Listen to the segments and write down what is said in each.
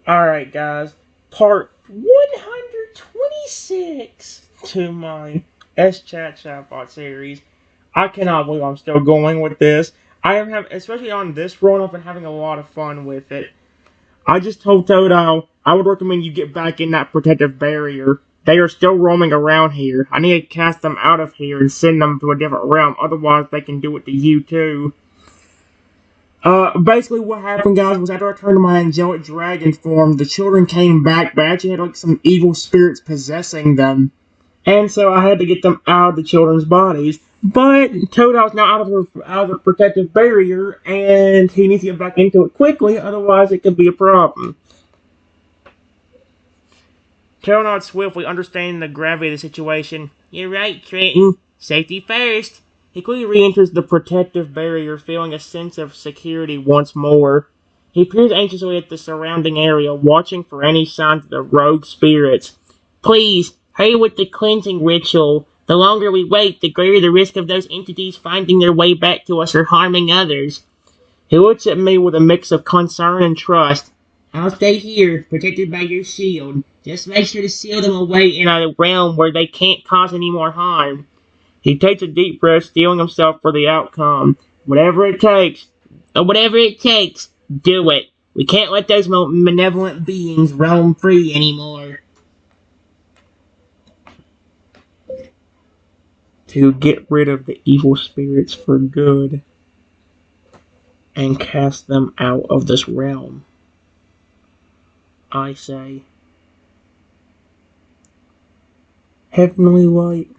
Alright, guys. Part 126 to my SChat chatbot series. I cannot believe I'm still going with this. I am having, especially on this run, I've been having a lot of fun with it. I just told Totodile I would recommend you get back in that protective barrier. They are still roaming around here. I need to cast them out of here and send them to a different realm. Otherwise, they can do it to you too. Basically what happened, guys, was after I turned to my angelic dragon form, the children came back, but I actually had, like, some evil spirits possessing them. And so I had to get them out of the children's bodies. But Totodile now out of the protective barrier, and he needs to get back into it quickly, otherwise it could be a problem. Totodile swiftly understanding the gravity of the situation. You're right, Trenton. Safety first. He quickly re-enters the protective barrier, feeling a sense of security once more. He peers anxiously at the surrounding area, watching for any signs of the rogue spirits. Please, hurry with the cleansing ritual. The longer we wait, the greater the risk of those entities finding their way back to us or harming others. He looks at me with a mix of concern and trust. I'll stay here, protected by your shield. Just make sure to seal them away in a realm where they can't cause any more harm. He takes a deep breath, steeling himself for the outcome. Whatever it takes, do it. We can't let those malevolent beings roam free anymore. To get rid of the evil spirits for good and cast them out of this realm, I say, Heavenly Light,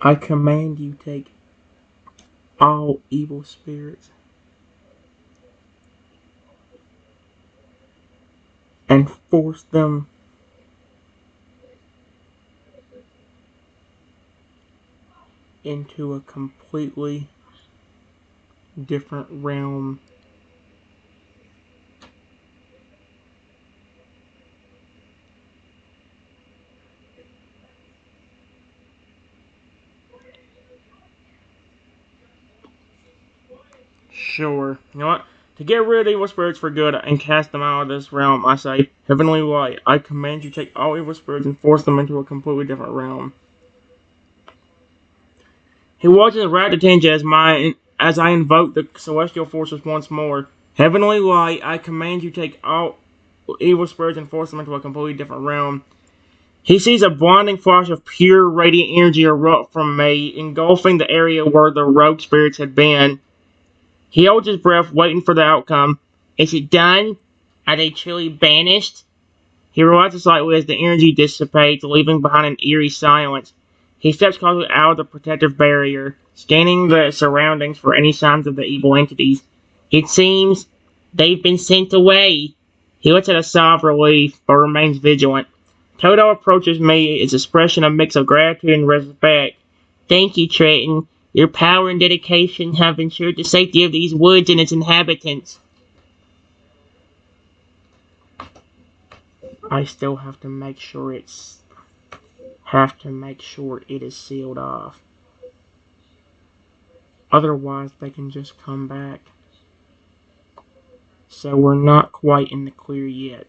I command you take all evil spirits and force them into a completely different realm. Sure. You know what? To get rid of evil spirits for good and cast them out of this realm, I say, Heavenly Light, I command you take all evil spirits and force them into a completely different realm. He watches right attention as I invoke the celestial forces once more. Heavenly Light, I command you take all evil spirits and force them into a completely different realm. He sees a blinding flash of pure radiant energy erupt from me, engulfing the area where the rogue spirits had been. He holds his breath, waiting for the outcome. Is it done? Are they truly banished? He relaxes slightly as the energy dissipates, leaving behind an eerie silence. He steps cautiously out of the protective barrier, scanning the surroundings for any signs of the evil entities. It seems they've been sent away. He lets out a sigh of relief, but remains vigilant. Toto approaches me, his expression a mix of gratitude and respect. Thank you, Trenton. Your power and dedication have ensured the safety of these woods and its inhabitants. I still have to make sure it is sealed off. Otherwise, they can just come back. So we're not quite in the clear yet.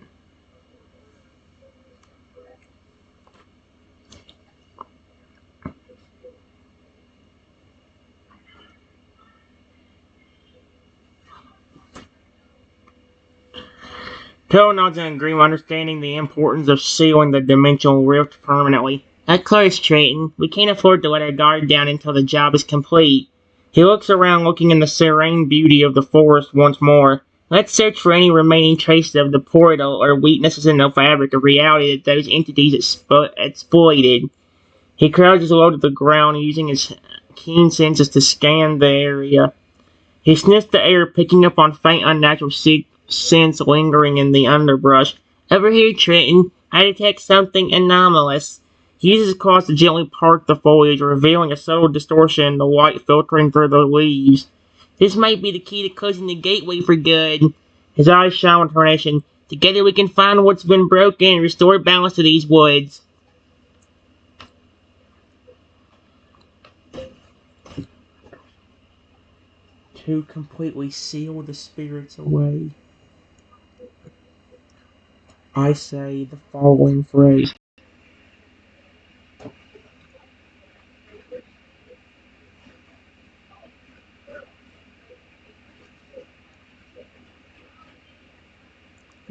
Toe nods in agreement, understanding the importance of sealing the dimensional rift permanently. Of course, Trenton. We can't afford to let our guard down until the job is complete. He looks around, looking in the serene beauty of the forest once more. Let's search for any remaining traces of the portal or weaknesses in the fabric of reality that those entities exploited. He crouches low to the ground, using his keen senses to scan the area. He sniffs the air, picking up on faint, unnatural scents lingering in the underbrush. Over here, Trenton. I detect something anomalous. He uses his claws to gently part the foliage, revealing a subtle distortion in the light filtering through the leaves. This might be the key to closing the gateway for good. His eyes shine with determination. Together we can find what's been broken and restore balance to these woods. to completely seal the spirits away, I say the following phrase.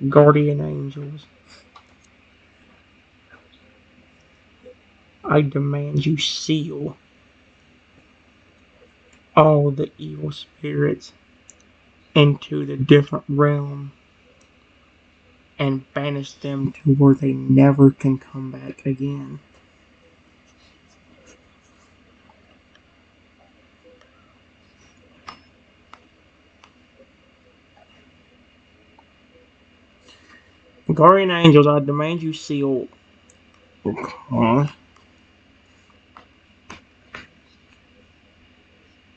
Guardian angels, I demand you seal all the evil spirits into the different realm and banish them to where they never can come back again. Guardian angels, I demand you seal. I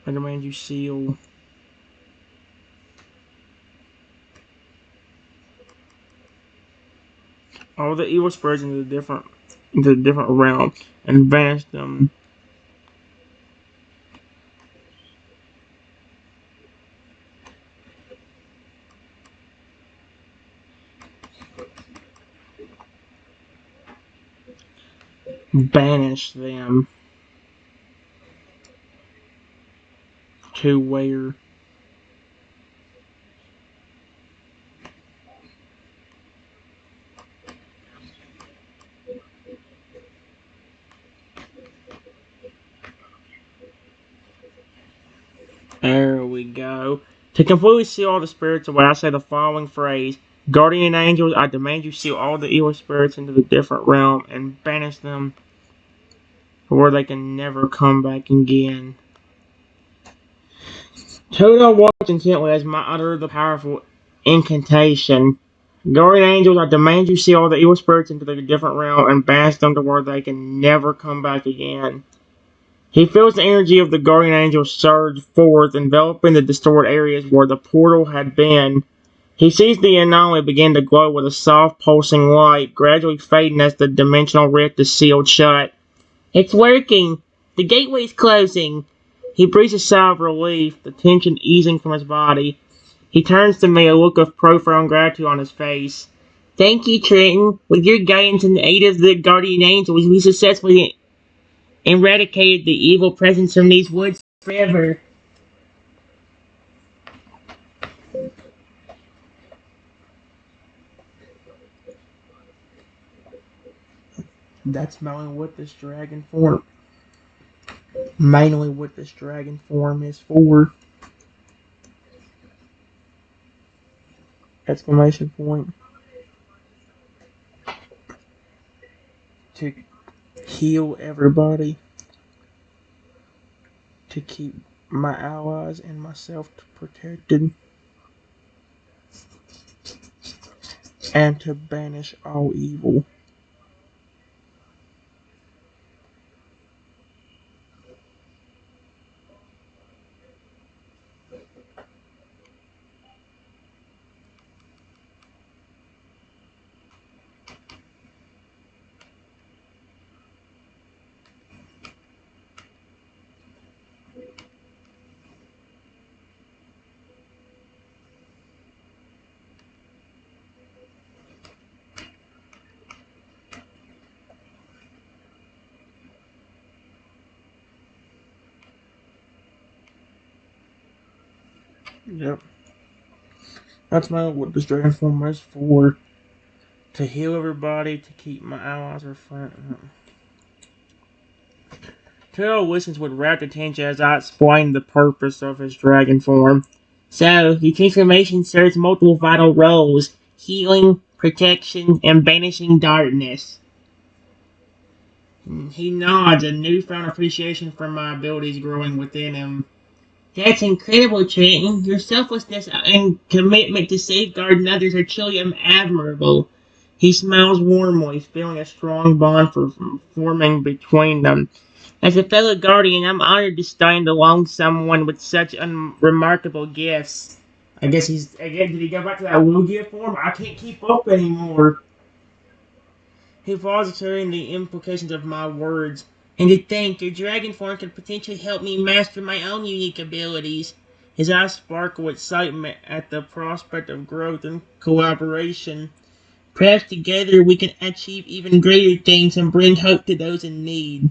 demand you seal all the evil spirits into the different realms and banish them. Banish them to where there we go. To completely seal all the spirits away, I say the following phrase. Guardian angels, I demand you seal all the evil spirits into the different realm and banish them where they can never come back again. Totodile watched intently as I uttered the powerful incantation. Guardian angels, I demand you seal all the evil spirits into the different realm and banish them to where they can never come back again. He feels the energy of the guardian angel surge forth, enveloping the distorted areas where the portal had been. He sees the anomaly begin to glow with a soft, pulsing light, gradually fading as the dimensional rift is sealed shut. It's working! The gateway's closing! He breathes a sigh of relief, the tension easing from his body. He turns to me, a look of profound gratitude on his face. Thank you, Trenton. With your guidance and the aid of the guardian angels, we successfully eradicated the evil presence from these woods forever. That's mainly what this dragon form is for. Exclamation point. To heal everybody. To keep my allies and myself protected. And to banish all evil. Yep. That's what this dragon form is for. To heal everybody, to keep my allies or friends. Taro listens with rapt attention as I explain the purpose of his dragon form. So, the transformation serves multiple vital roles: healing, protection, and banishing darkness. He nods, a newfound appreciation for my abilities growing within him. That's incredible, Trenton. Your selflessness and commitment to safeguarding others are truly admirable. He smiles warmly, feeling a strong bond forming between them. As a fellow guardian, I'm honored to stand along someone with such remarkable gifts. Did he go back to that Wu gift form? I can't keep up anymore. He pauses, hearing the implications of my words. And to think, your dragon form could potentially help me master my own unique abilities. His eyes sparkle with excitement at the prospect of growth and collaboration. Perhaps together we can achieve even greater things and bring hope to those in need.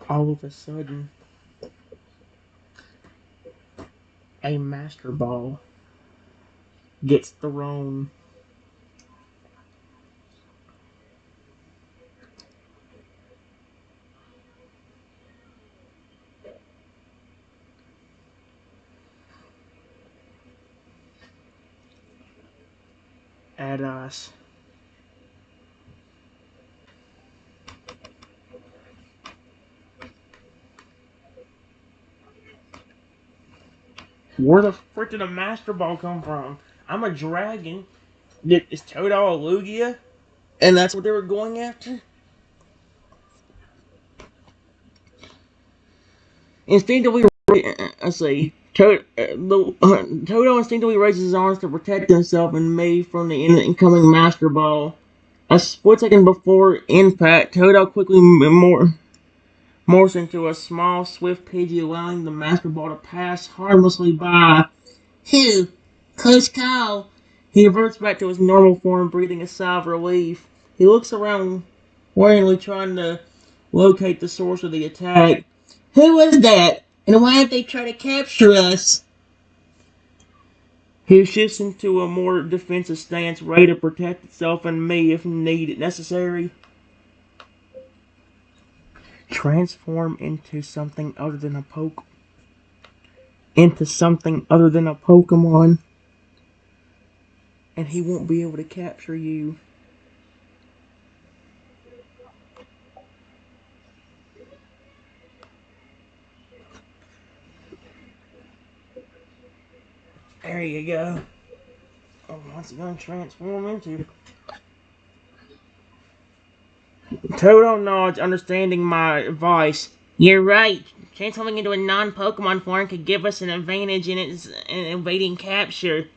All of a sudden, a master ball gets thrown. At us. Where the frick did a master ball come from? I'm a dragon. Is Totodile a Lugia? And that's what they were going after? Instinctively, let's see. Toto instinctively raises his arms to protect himself and May from the incoming master ball. A split second before impact, Toto quickly morphs into a small, swift Pidgey, allowing the master ball to pass harmlessly by. Phew, close call. He reverts back to his normal form, breathing a sigh of relief. He looks around, worryingly trying to locate the source of the attack. Who was that? And why did they try to capture us? He shifts into a more defensive stance, ready to protect itself and me if necessary. Transform into something other than a Pokemon, and he won't be able to capture you. There you go. Oh, what's it gonna transform into? Toto nods, understanding my advice. You're right. Transforming into a non-Pokemon form could give us an advantage in evading capture.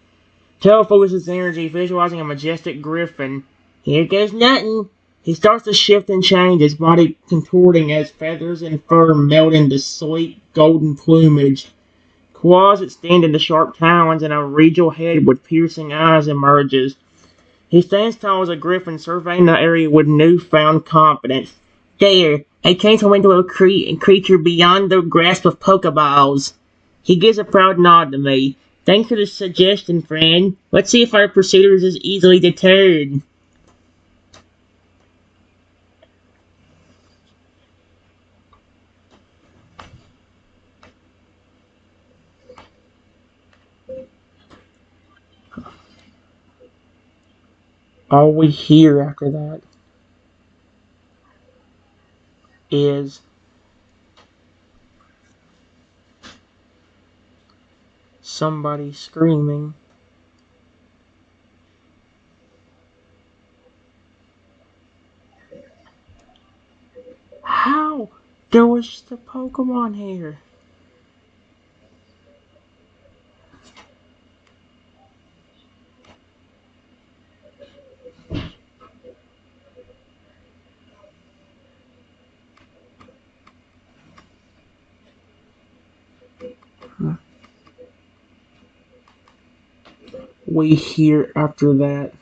Toto focuses his energy, visualizing a majestic griffin. Here goes nothing. He starts to shift and change, his body contorting as feathers and fur melt into sleek golden plumage. Claws extend into sharp talons, and a regal head with piercing eyes emerges. He stands tall as a griffin, surveying the area with newfound confidence. There, I transform into a creature beyond the grasp of Pokeballs. He gives a proud nod to me. Thanks for the suggestion, friend. Let's see if our pursuers is easily deterred. All we hear after that is somebody screaming. How? There was just a Pokemon here. We hear after that.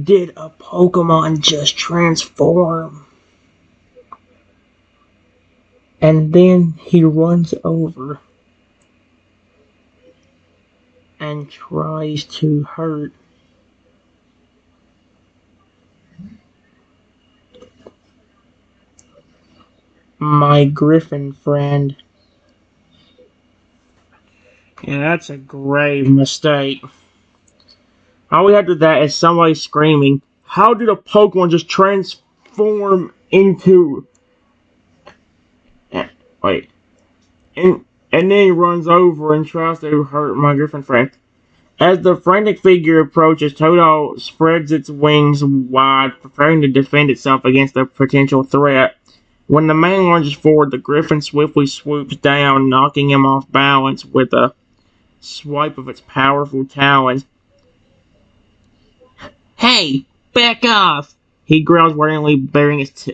Did a Pokemon just transform? And then he runs over and tries to hurt my Griffin friend. Yeah, that's a grave mistake. All we have to that is somebody screaming, how did a Pokemon just transform into... Wait. And then he runs over and tries to hurt my griffin friend. As the frantic figure approaches, Totodile spreads its wings wide, preparing to defend itself against a potential threat. When the man lunges forward, the griffin swiftly swoops down, knocking him off balance with a swipe of its powerful talons. "Hey, back off!" he growls warningly, baring his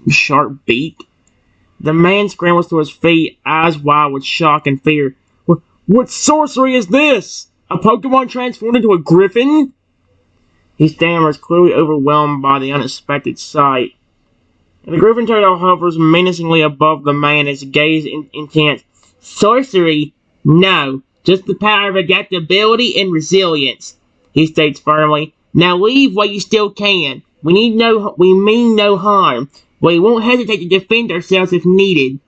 sharp beak. The man scrambles to his feet, eyes wide with shock and fear. What sorcery is this? A Pokemon transformed into a griffin? He stammers, clearly overwhelmed by the unexpected sight. The griffin turtle hovers menacingly above the man, its gaze intense. "Sorcery? No, just the power of adaptability and resilience," he states firmly. "Now leave while you still can. We mean no harm. We won't hesitate to defend ourselves if needed."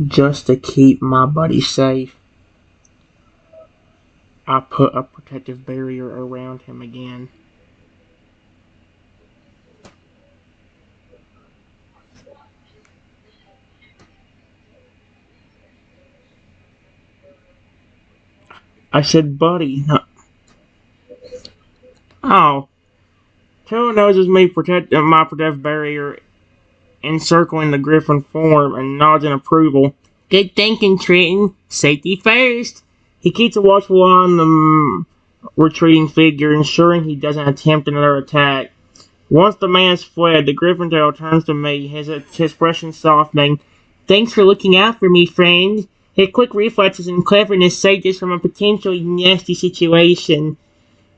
Just to keep my buddy safe, I put a protective barrier around him again. I said, buddy. Oh. Taylor notices me protecting my protective barrier encircling the griffin form and nods in approval. "Good thinking, Trenton. Safety first." He keeps a watchful eye on the retreating figure, ensuring he doesn't attempt another attack. Once the man has fled, the griffin tail turns to me, his expression softening. "Thanks for looking out for me, friend. Your quick reflexes and cleverness saved us from a potentially nasty situation."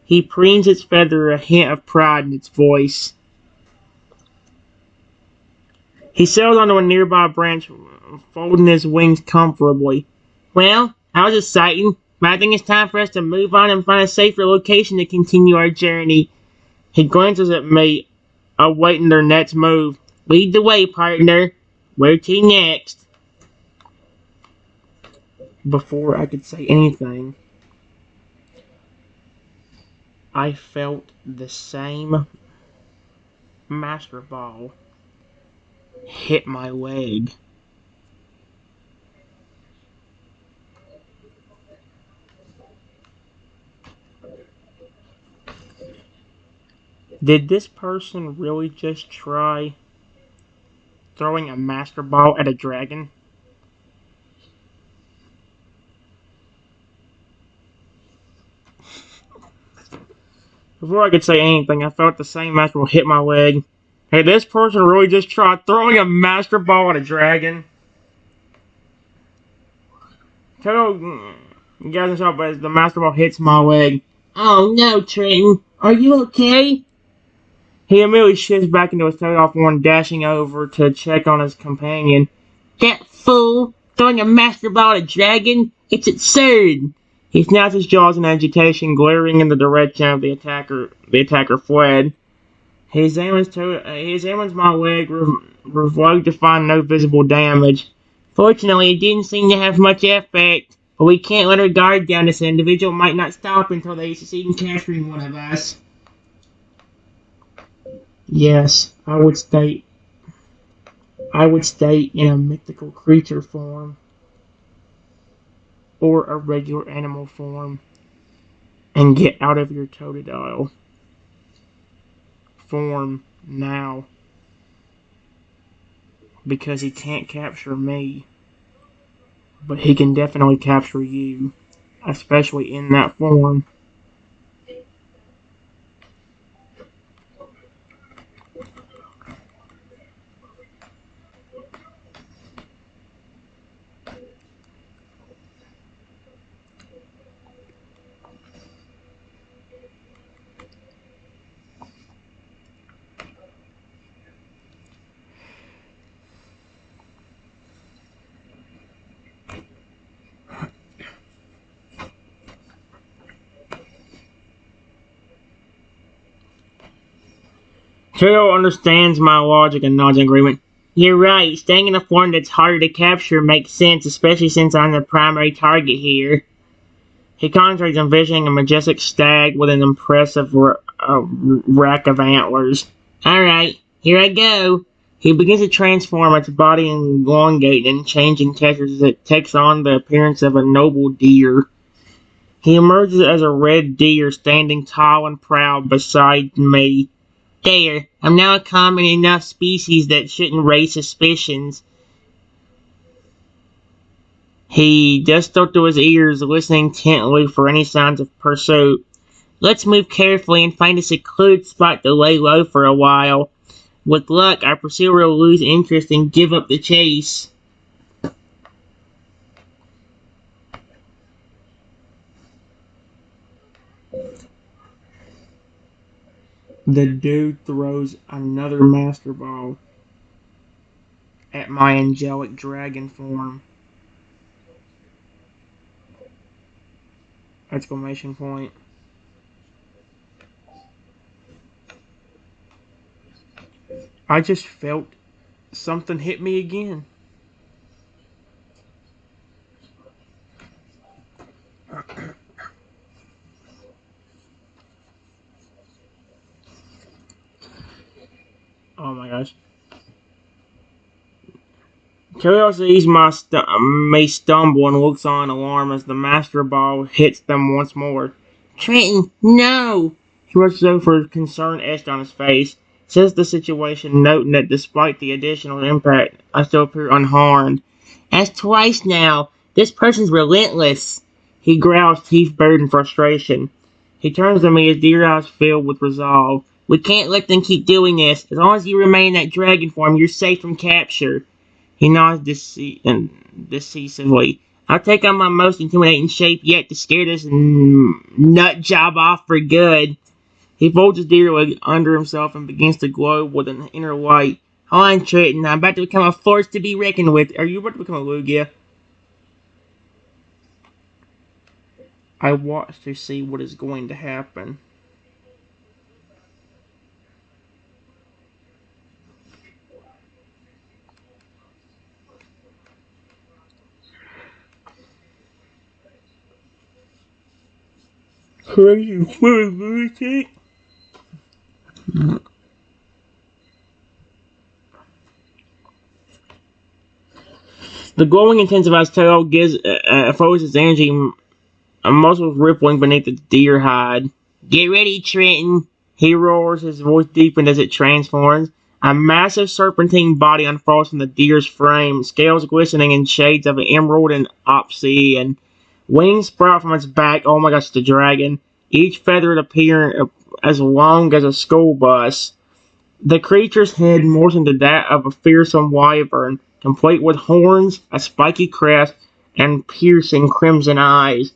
He preens its feather, a hint of pride in its voice. He settles onto a nearby branch, folding his wings comfortably. "Well, that was exciting, but I think it's time for us to move on and find a safer location to continue our journey." He glances at me, awaiting their next move. "Lead the way, partner. Where to next?" Before I could say anything, I felt the same Master Ball hit my leg. Did this person really just try throwing a Master Ball at a dragon? Before I could say anything, I felt the same Master Ball hit my leg. Hey, this person really just tried throwing a Master Ball at a dragon? Toto gets himself as the Master Ball hits my leg. "Oh no, Trenton. Are you okay?" He immediately shifts back into his Totodile form, dashing over to check on his companion. "That fool! Throwing a Master Ball at a dragon? It's absurd!" He snaps his jaws in agitation, glaring in the direction of the attacker. The attacker fled. He examines my leg, revoked to find no visible damage. "Fortunately, it didn't seem to have much effect, but we can't let our guard down. This individual might not stop until they succeed in capturing one of us." Yes, I would stay in a mythical creature form or a regular animal form and get out of your Totodile form now, because he can't capture me, but he can definitely capture you, especially in that form. Taro understands my logic and nods in agreement. "You're right, staying in a form that's harder to capture makes sense, especially since I'm the primary target here." He concentrates on envisioning a majestic stag with an impressive rack of antlers. Alright, here I go. He begins to transform its body and elongate and changing textures as it takes on the appearance of a noble deer. He emerges as a red deer standing tall and proud beside me. There, I'm now a common enough species that shouldn't raise suspicions. He just stuck to his ears, listening intently for any signs of pursuit. Let's move carefully and find a secluded spot to lay low for a while. With luck, our pursuer will lose interest and give up the chase. The dude throws another master ball at my angelic dragon form. Exclamation point. I just felt something hit me again. Oh my gosh. Kyle sees me stumble and looks on in alarm as the master ball hits them once more. Trenton, no! He rushes over, concern etched on his face. Says the situation, noting that despite the additional impact, I still appear unharmed. That's twice now. This person's relentless. He growls, teeth bared in frustration. He turns to me, his deer eyes filled with resolve. We can't let them keep doing this. As long as you remain in that dragon form, you're safe from capture. He nods decisively. I'll take on my most intimidating shape yet to scare this nut job off for good. He folds his deer leg under himself and begins to glow with an inner light. Hold on, Trenton. I'm about to become a force to be reckoned with. Are you about to become a Lugia? I watch to see what is going to happen. Crazy lunatic. The glowing intensifies tail gives focuses energy muscles rippling beneath the deer hide. Get ready, Trenton. He roars, his voice deepened as it transforms. A massive serpentine body unfolds from the deer's frame, scales glistening in shades of emerald and obsidian. Wings sprout from its back. Oh my gosh, the dragon. Each feathered appearing as long as a school bus. The creature's head morphs into that of a fearsome wyvern, complete with horns, a spiky crest, and piercing crimson eyes.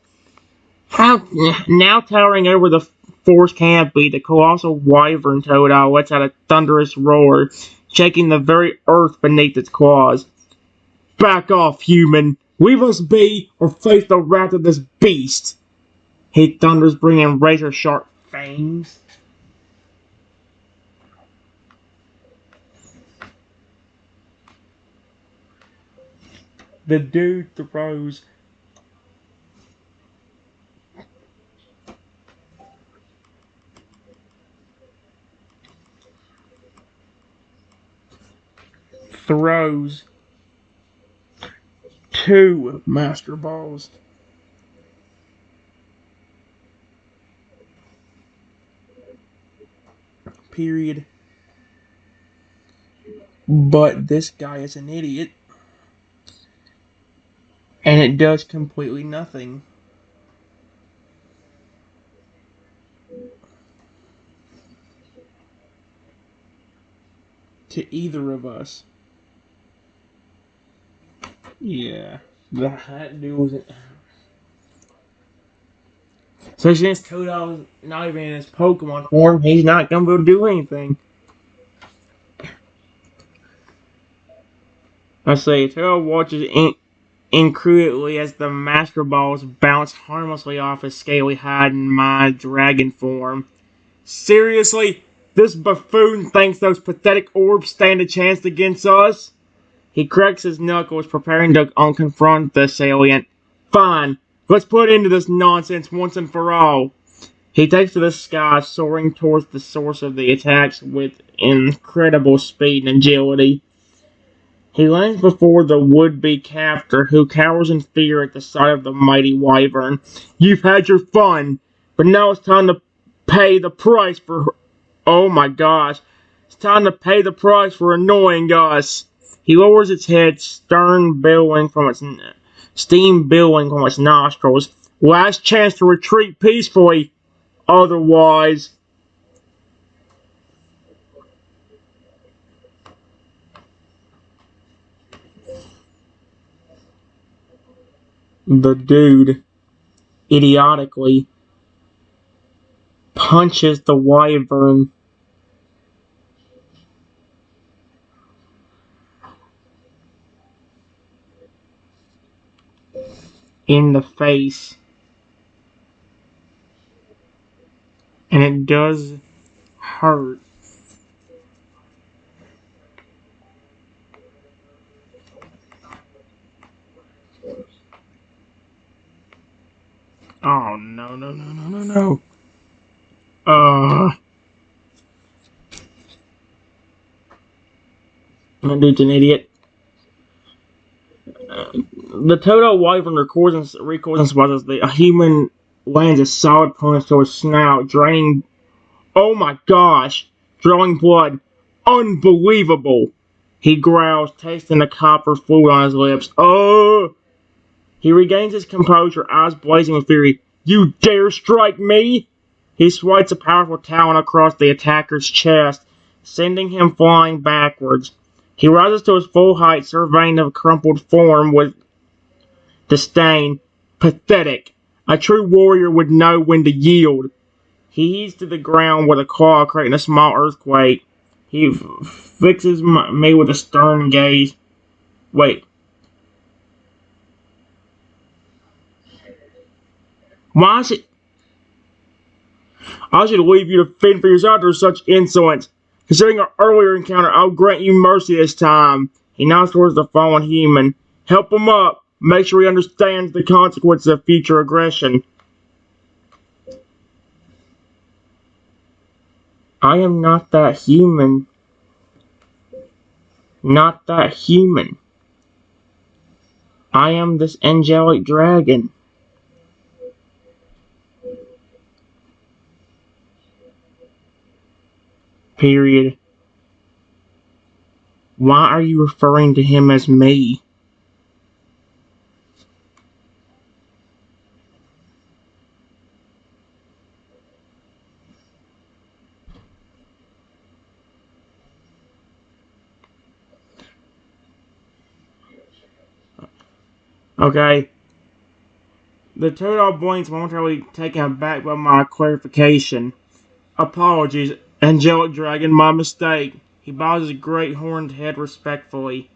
Now towering over the forest canopy, the colossal wyvern Totodile lets out a thunderous roar, shaking the very earth beneath its claws. Back off, human! We must be, or face the wrath of this beast! He thunders, bringing razor-sharp fangs. The dude throws two master balls. Period. But this guy is an idiot. And it does completely nothing. To either of us. Yeah. That dude was it. So since Totodile's not even in his Pokemon form, he's not gonna be able to do anything. I say, Totodile watches incredibly as the Master Balls bounce harmlessly off his scaly hide in my dragon form. Seriously? This buffoon thinks those pathetic orbs stand a chance against us? He cracks his knuckles, preparing to confront the assailant. Fine. Let's put into this nonsense once and for all. He takes to the sky, soaring towards the source of the attacks with incredible speed and agility. He lands before the would-be captor, who cowers in fear at the sight of the mighty wyvern. You've had your fun, but now it's time to pay the price for... Oh my gosh. It's time to pay the price for annoying us. He lowers its head, steam billowing from its nostrils. Last chance to retreat peacefully. Otherwise... The dude idiotically punches the wyvern in the face. And it does hurt. Oh, no, no, no, no, no, no. That dude's an idiot. The Totodile wyvern recoils and spot as the human lands a solid punch to his snout, draining. Oh my gosh! Drawing blood. Unbelievable! He growls, tasting the copper fluid on his lips. Oh! He regains his composure, eyes blazing with fury. You dare strike me? He swipes a powerful talon across the attacker's chest, sending him flying backwards. He rises to his full height, surveying the crumpled form with disdain. Pathetic. A true warrior would know when to yield. He heaves to the ground with a claw, creating a small earthquake. He fixes me with a stern gaze. Wait. Why is it? I should leave you to fend for yourself after such insolence. Considering our earlier encounter, I'll grant you mercy this time. He nods towards the fallen human. Help him up. Make sure he understands the consequences of future aggression. I am not that human. Not that human. I am this angelic dragon. Period. Why are you referring to him as me? Okay. The Totodile blinks, momentarily taken aback by my clarification. Apologies, angelic dragon, my mistake. He bows his great horned head respectfully.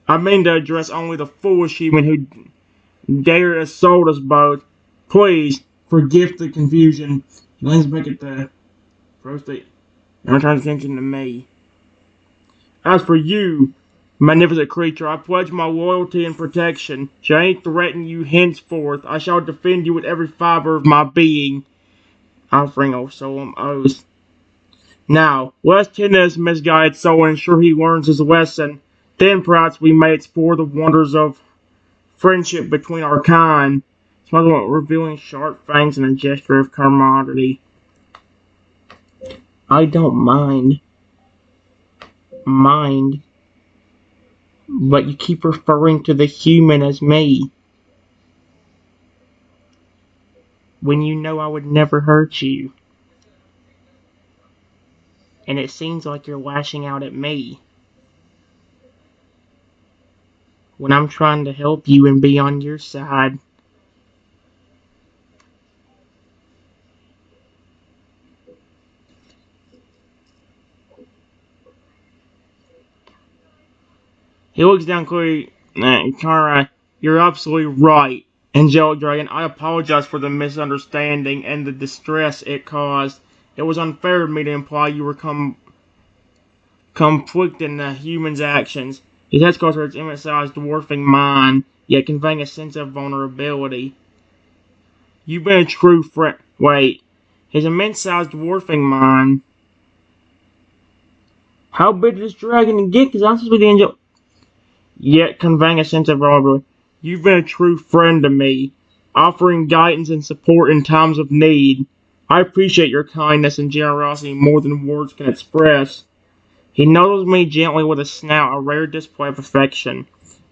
I mean to address only the foolish human who dared assault us both. Please, forgive the confusion. He leans back at the prostate and returns attention to me. As for you, magnificent creature, I pledge my loyalty and protection. Shall any threaten you henceforth, I shall defend you with every fiber of my being. Offering a solemn oath. Now, let us tend to this misguided soul and ensure he learns his lesson. Then perhaps we may explore the wonders of friendship between our kind. Smuggler revealing sharp fangs and a gesture of camaraderie. I don't mind. But you keep referring to the human as me. When you know I would never hurt you. And it seems like you're lashing out at me. When I'm trying to help you and be on your side. He looks down clearly. Kara, you're absolutely right, Angelic Dragon. I apologize for the misunderstanding and the distress it caused. It was unfair of me to imply you were conflicting the human's actions. His head sculpture its immense size dwarfing mine, yet conveying a sense of vulnerability. You've been a true friend. Wait. His immense-sized dwarfing mind. How big did this dragon get? Because I'm supposed to be the angel. Yet conveying a sense of vulnerability. You've been a true friend to me, offering guidance and support in times of need. I appreciate your kindness and generosity more than words can express. He noddles me gently with a snout, a rare display of affection.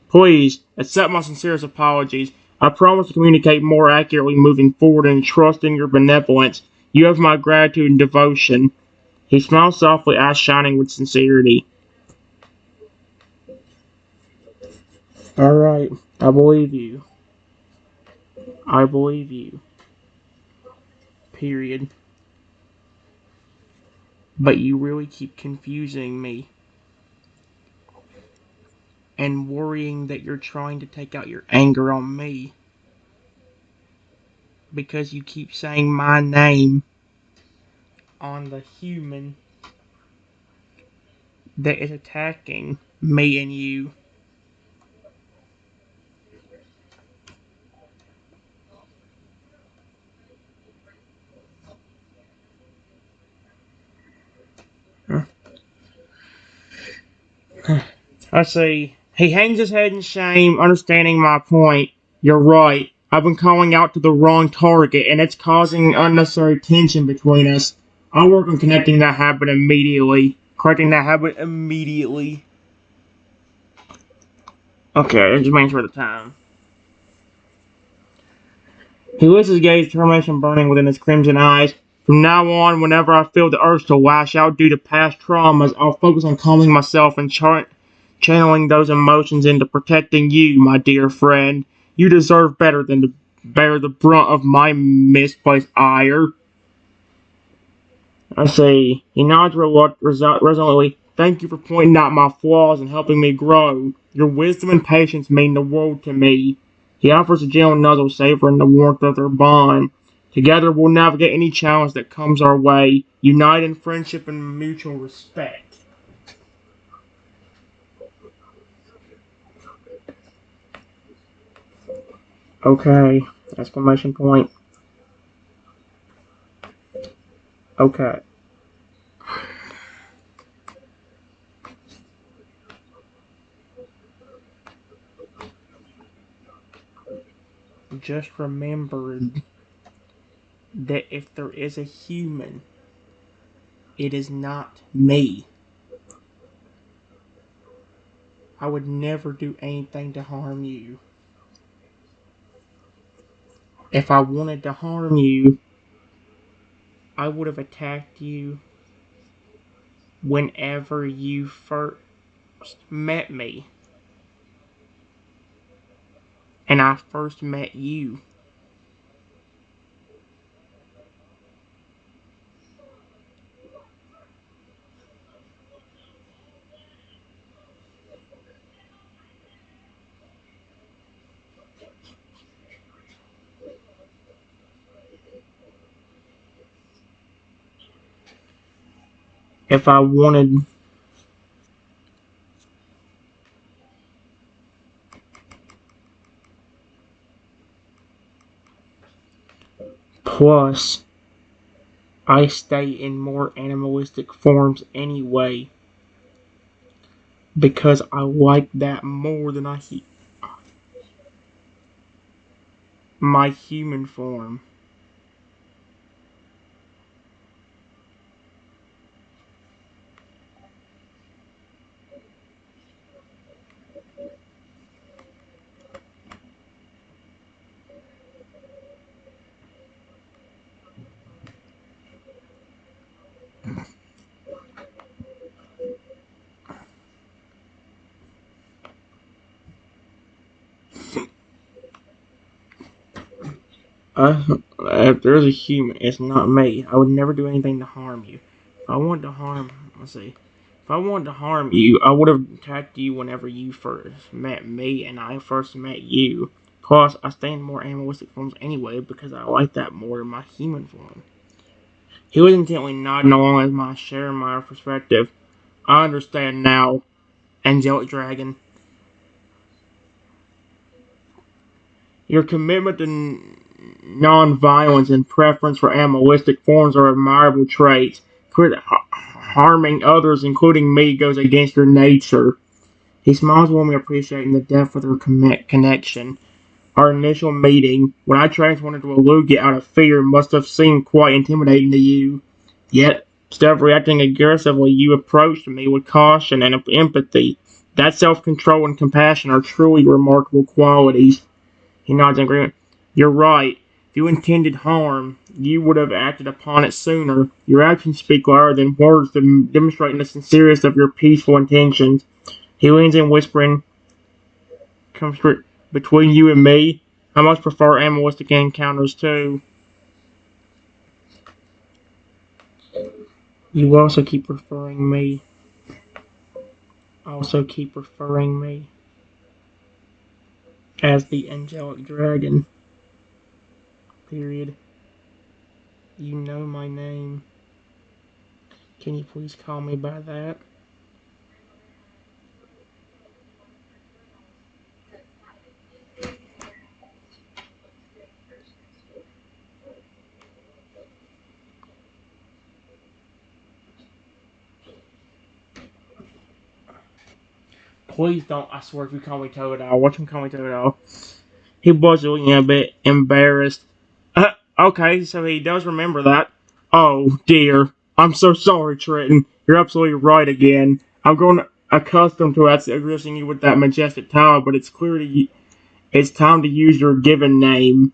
Please, accept my sincerest apologies. I promise to communicate more accurately moving forward and trust in your benevolence. You have my gratitude and devotion. He smiles softly, eyes shining with sincerity. Alright, I believe you. I believe you. Period. But you really keep confusing me and worrying that you're trying to take out your anger on me because you keep saying my name on the human that is attacking me and you. I see. He hangs his head in shame, understanding my point. You're right. I've been calling out to the wrong target, and it's causing unnecessary tension between us. I'll work on connecting that habit immediately. Correcting that habit immediately. Okay, just waiting for the time. He lifts his gaze, determination burning within his crimson eyes. From now on, whenever I feel the urge to lash out due to past traumas, I'll focus on calming myself and channeling those emotions into protecting you, my dear friend. You deserve better than to bear the brunt of my misplaced ire. I say, he nods resolutely. Thank you for pointing out my flaws and helping me grow. Your wisdom and patience mean the world to me. He offers a gentle nuzzle, savoring the warmth of their bond. Together we'll navigate any challenge that comes our way, united in friendship and mutual respect. Okay. Exclamation point. Okay. Just remembered that if there is a human, it is not me. I would never do anything to harm you. If I wanted to harm you, I would have attacked you whenever you first met me. And I first met you. If I wanted. Plus, I stay in more animalistic forms anyway. Because I like that more than my human form. If there's a human, it's not me. I would never do anything to harm you. If I wanted to harm, let's see. If I wanted to harm you, I would have attacked you whenever you first met me and I first met you. Plus, I stay in more animalistic forms anyway because I like that more than my human form. He was intently nodding along as my share my perspective. I understand now, angelic dragon. Your commitment to non-violence and preference for animalistic forms are admirable traits. Harming others, including me, goes against your nature. He smiles warmly, appreciating the depth of their connection. Our initial meeting, when I transformed into a Lugia out of fear, must have seemed quite intimidating to you. Yet, instead of reacting aggressively, you approached me with caution and empathy. That self-control and compassion are truly remarkable qualities. He nods in agreement. You're right. If you intended harm, you would have acted upon it sooner. Your actions speak louder than words, demonstrating the sincerest of your peaceful intentions. He leans in, whispering, "Comfort between you and me. I much prefer animalistic encounters too. You also keep referring me. Also keep referring me as the angelic dragon. Period. You know my name. Can you please call me by that?" Please don't. I swear, if you call me Totodile, watch him call me Totodile. He was looking a bit embarrassed. Okay, so he does remember that. Oh, dear. I'm so sorry, Trenton. You're absolutely right again. I'm growing accustomed to addressing you with that majestic title, but it's time to use your given name.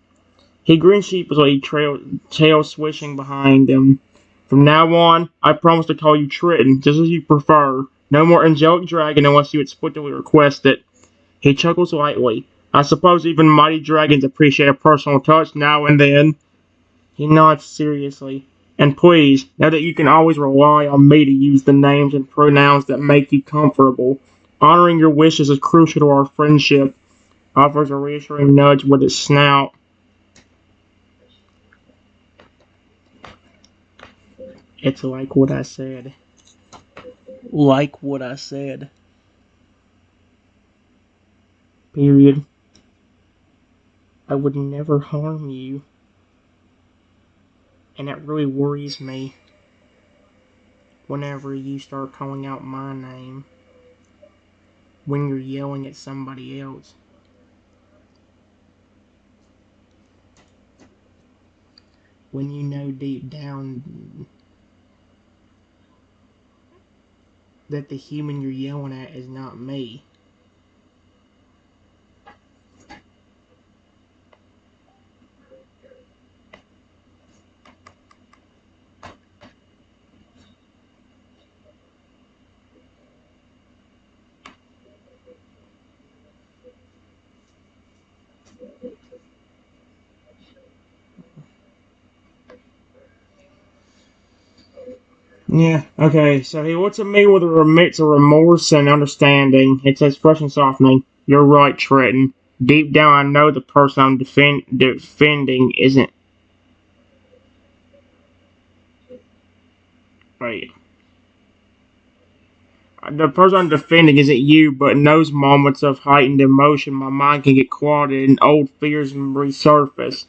He grinned sheepishly, tail swishing behind him. From now on, I promise to call you Trenton, just as you prefer. No more angelic dragon unless you explicitly request it. He chuckles lightly. I suppose even mighty dragons appreciate a personal touch now and then. He nods seriously. And please, know that you can always rely on me to use the names and pronouns that make you comfortable. Honoring your wishes is crucial to our friendship. Offers a reassuring nudge with his snout. It's like what I said. Like what I said. Period. I would never harm you. And it really worries me whenever you start calling out my name when you're yelling at somebody else. When you know deep down that the human you're yelling at is not me. Yeah, okay, so he looks at me with a mix of remorse and understanding. It says fresh and softening. You're right, Trenton. Deep down, I know the person I'm defending isn't. Right. The person I'm defending isn't you, but in those moments of heightened emotion, my mind can get clouded and old fears resurface.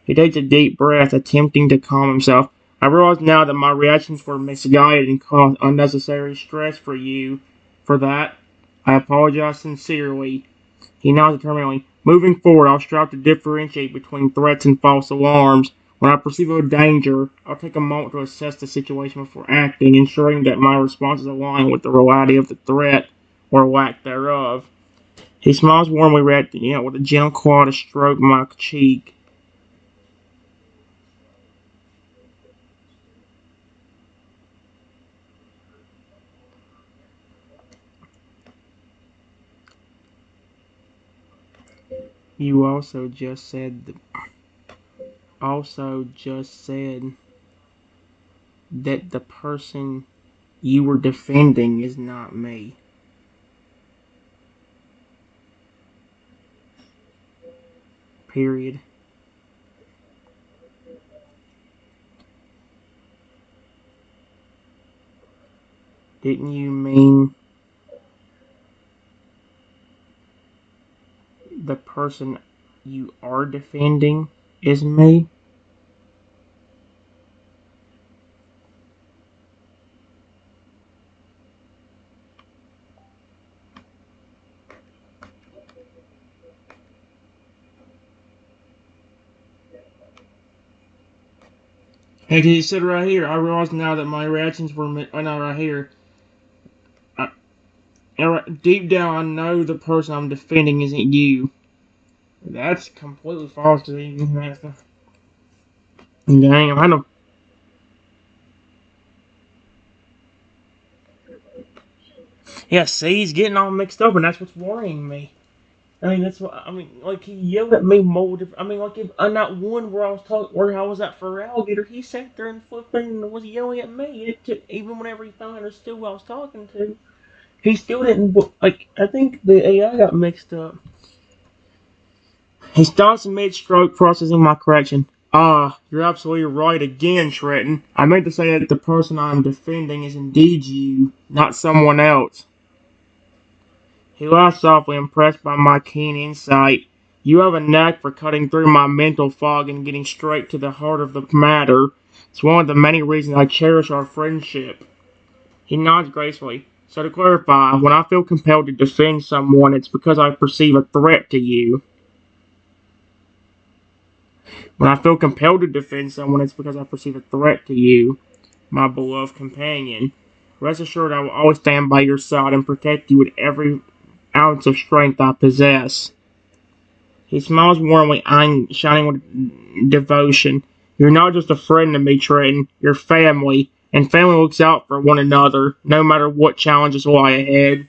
He takes a deep breath, attempting to calm himself. I realize now that my reactions were misguided and caused unnecessary stress for you. For that, I apologize sincerely. He nods determinedly. Moving forward, I'll strive to differentiate between threats and false alarms. When I perceive a danger, I'll take a moment to assess the situation before acting, ensuring that my responses align with the reality of the threat or lack thereof. He smiles warmly, with a gentle claw to stroke my cheek. You also just said that the person you were defending is not me. Period. Didn't you mean the person you are defending is me. Hey, can you sit right here? I realize now that my reactions were not right here. Deep down, I know the person I'm defending isn't you. That's completely false. Dang, I know. Yeah, see, he's getting all mixed up, and that's what's worrying me. I mean, that's what I mean. Like he yelled at me multiple. I mean, like if not one where I was talking, where I was at for alligator, he sat there and flipping and was yelling at me. It took, even whenever he finally understood who I was talking to, he still didn't. Like I think the AI got mixed up. He stops mid-stroke, processing my correction. Ah, you're absolutely right again, Shretton. I meant to say that the person I am defending is indeed you, not someone else. He laughed softly, impressed by my keen insight. You have a knack for cutting through my mental fog and getting straight to the heart of the matter. It's one of the many reasons I cherish our friendship. He nods gracefully. So to clarify, when I feel compelled to defend someone, it's because I perceive a threat to you. When I feel compelled to defend someone, it's because I perceive a threat to you, my beloved companion. Rest assured, I will always stand by your side and protect you with every ounce of strength I possess. He smiles warmly, shining with devotion. You're not just a friend to me, Trenton. You're family, and family looks out for one another, no matter what challenges lie ahead.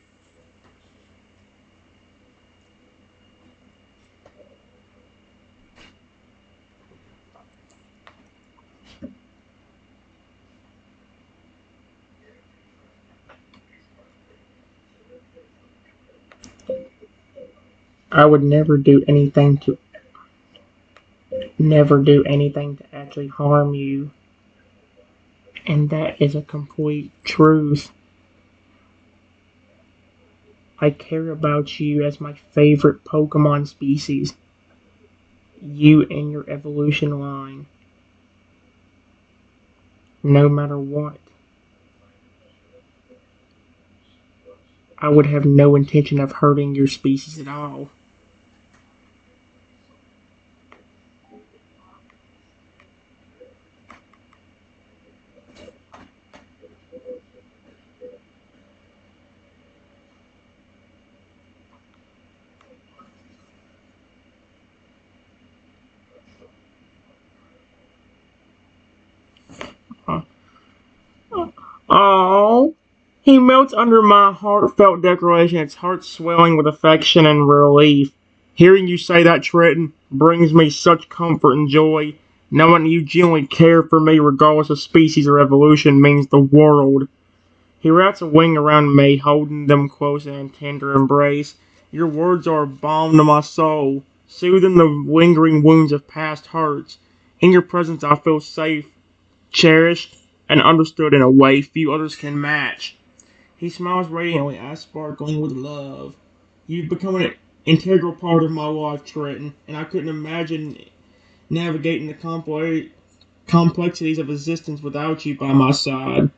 I would never do anything to actually harm you, and that is a complete truth. I care about you as my favorite Pokemon species. You and your evolution line. No matter what. I would have no intention of hurting your species at all. Oh, he melts under my heartfelt declaration, its heart swelling with affection and relief. Hearing you say that, Trenton, brings me such comfort and joy. Knowing you genuinely care for me regardless of species or evolution means the world. He wraps a wing around me, holding them close in a tender embrace. Your words are balm to my soul, soothing the lingering wounds of past hurts. In your presence I feel safe, cherished, and understood in a way few others can match. He smiles radiantly, eyes sparkling with love. You've become an integral part of my life, Trenton, and I couldn't imagine navigating the complexities of existence without you by my side.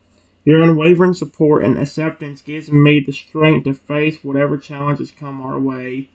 Your unwavering support and acceptance gives me the strength to face whatever challenges come our way.